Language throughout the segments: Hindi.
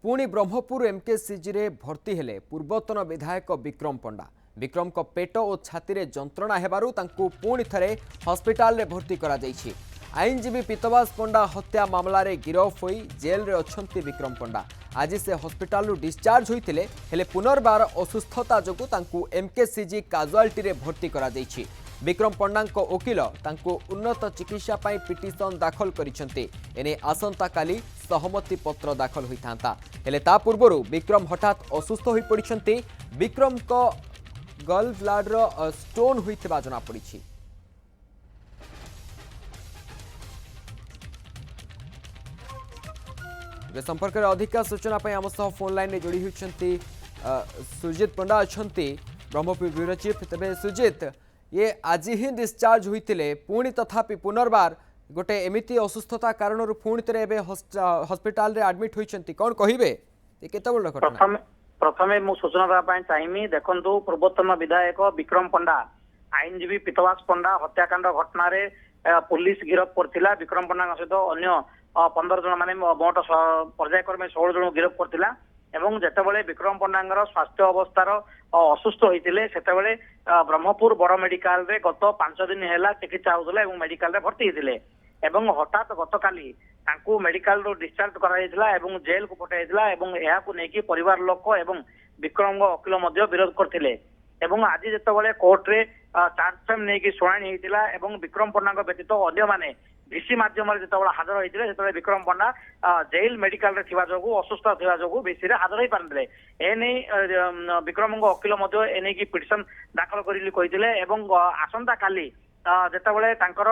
पुणी ब्रह्मपुर एमकेसीजी रे भर्ती हेले पूर्वतन विधायक विक्रम पंडा। विक्रम को पेट और छाती रे जंत्रणा हेबारु तांकु पुणी थरे हॉस्पिटल रे भर्ती करा जायछि। आईनजीवी पीतवास पंडा हत्या मामला रे गिरफ होई जेल रे अछंती विक्रम पंडा। आज से हॉस्पिटल रु डिस्चार्ज होइतिले हेले पुनर्बार असुस्थता जोगु तांकु एमकेसीजी काजुआलिटी रे भर्ती करा जायछि। विक्रम पंडा वकिल तांको उन्नत चिकित्सा पाई पिटिशन दाखल करिसेंती। एने आसंता काली सहमति पत्र दाखल होइथांता हेले ता पूर्वरु विक्रम हठात असुस्थ होई पड़िसेंती। विक्रम को गल ब्लाडर स्टोन होइथिबा जना पड़िछि। संपर्क में अधिक सूचना आम सह फोन लाइन में जोड़ी होती सुजित पंडा अच्छा ब्रह्मपुर ब्यूरो चीफ। तेज सुजित, ये आज ही डिस्चार्ज होते पुणी तथापि पुनर्बार गोटे एमती असुस्थता कारण पुणी थे हॉस्पिटल रे एडमिट होती, कौन कहे केते बड़ घटना? प्रथमे मु सूचना देवाई चाहिए। देखु पूर्वतन विधायक विक्रम पंडा आईनजीवी पीतवास पंडा हत्याकांड घटना पुलिस गिरफ करथिला। विक्रम पंडा सहित अन्य 15 जन माने मोट पर्यायक्रमे 16 जन गिरफ करथिला। एवं जेतेबेले विक्रम पंडा स्वास्थ्य अवस्थार असुस्थ होइतिले सेतेबेले ब्रह्मपुर बड़ मेडिकल रे गत 5 दिन हेला चिकित्सा होउतले एवं मेडिकल रे भर्ती होइतिले। एवं हठात गतकाली तांकू मेडिकल रो डिस्चार्ज कराइथिला एवं जेल को पठाइथिला एवं एहा को नेकी परिवार लोक एवं विक्रम वकील मध्य विरोध करथिले। एवं आज जेतेबेले कोर्ट रे चार्जफ्रेम नेकी सुनानी होइतिला एवं विक्रम पंडा व्यतीत अन्य माने ভিসি মাধ্যমে যেতবে হাজর হয়েছিল সেতবে বিক্রম পণ্ডা জেল মেডিকাল রে থিবা যোগু অসুস্থ থিবা যোগু ভিসি রে হাজর হই পারলে। এনে বিক্রম অকিল মধ্য এনে কি পিটিশন দাখল করিলি কইতিলে এবং আসন্তা কালি যেতবে তাঙ্কর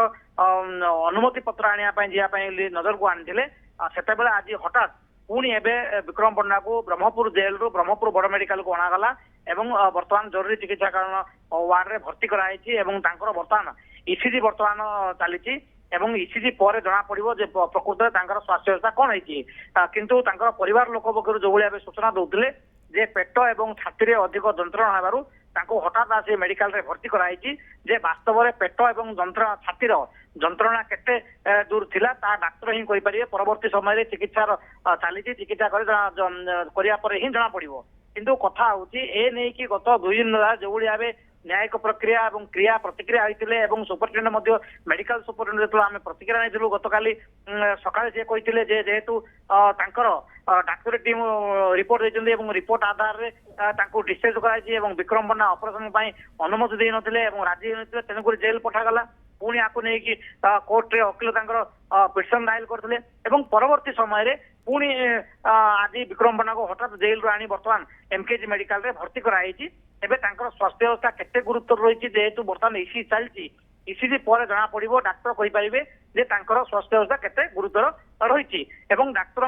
অনুমতি পত্র আনিয়া পাই জিয়া পাই নজরକୁ আনিଥିଲେ সেতবে আজ হঠাৎ পুଣି এবে বিক্রম পণ্ডা को ब्रह्मपुर जेल रु ब्रह्मपुर बड़ मेडिकल को अणागला एवं वर्तमान जरूरी चिकित्सा कारण वार्ड रे भर्ती कराई एवं तांकर वर्तमान इसीजी वर्तमान चली एवं इसीजी पर जना पड़ो जे प्रकृत में स्वास्थ्य अवस्था कौन है। किंतु तांकर परिवार लोक पक्षर जो भाई सूचना दौले जे पेट एवं छाती अधिक जंत्रणा हेबारु तांको हठात आसी मेडिकल रे भर्ती कराई जे वास्तव में पेट एवं जंत्रणा छातीर जंत्रणा केते दूर थिला ता डाक्टर ही कहि परिबे। परवर्ती समय चिकित्सा चली चिकित्सा करिया पर ही जना पड़ो। किंतु कथा होची ए नै कि गत 2 दिन जो भाई न्यायिक प्रक्रिया एवं क्रिया प्रतिक्रिया होते सुपरिटेडेंट मेडिकल सुपरिटेडेंट जो आम प्रतिक्रिया नहीं गतकाली सकाळे से कहते जेहेतु डाक्तरी टीम रिपोर्ट देते रिपोर्ट आधार में डिस्चार्ज कराई विक्रम पंडा ऑपरेशन अनुमति दे नथिले राजी होते तेणुक जेल पठागला। पुणी आपको नहीं कोर्ट रे वकील पिटिशन दाखिल करते परवर्ती समय पुणी आज विक्रम पंडा को हठात जेल रु आनी वर्तमान एमकेजी मेडिकल रे भर्ती कराई। एबे तांकर स्वास्थ्य अवस्था केते गुरुत्व रही जेहेतु वर्तमान इसी चलती इसीजी पर जना पड़ो डाक्तर कहि परिबे जे तांकर स्वास्थ्य अवस्था केते गुरुतर रही एवं डाक्तर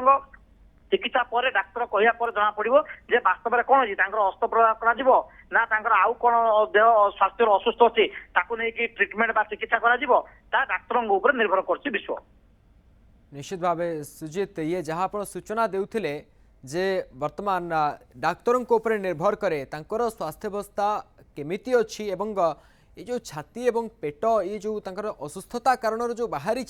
चिकित्सा पर डाक्तर कहया पर जना पड़ो जे वास्तव में कौन अछि अस्त्रप्रयोग करा जिवो ना तांकर आउ कोन देह स्वास्थ्य असुस्थ अछि ताकू नै कि ट्रीटमेंट बा चिकित्सा करा जिवो ता डाक्तरन ऊपर निर्भर करछि विश्व। निश्चित भाव सुजित, ये जहाँ आप सूचना देउथिले जे वर्तमान डाक्तरों ऊपर निर्भर करे तांकर स्वास्थ्य अवस्था केमिति अछि एवं ये जो छाती एवं पेट ये जो तांकर असुस्थता कारण जो बाहरी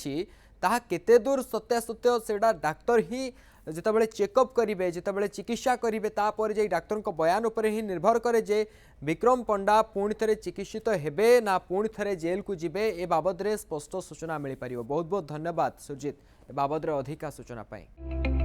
ताहा केते दूर सत्यासत्य सेडा डाक्तर ही जितेबाला चेकअप करेंगे जितेबाला चिकित्सा करेंगे तापर जे डाक्तर बयान उपर ही निर्भर करे जे विक्रम पंडा पुणी थे चिकित्सित हेबे ना पुणी थे जेल को जिबे ए बाबद रे स्पष्ट सूचना मिल पार। बहुत बहुत धन्यवाद सुजित ए बाबद रे अधिका सूचना पाई।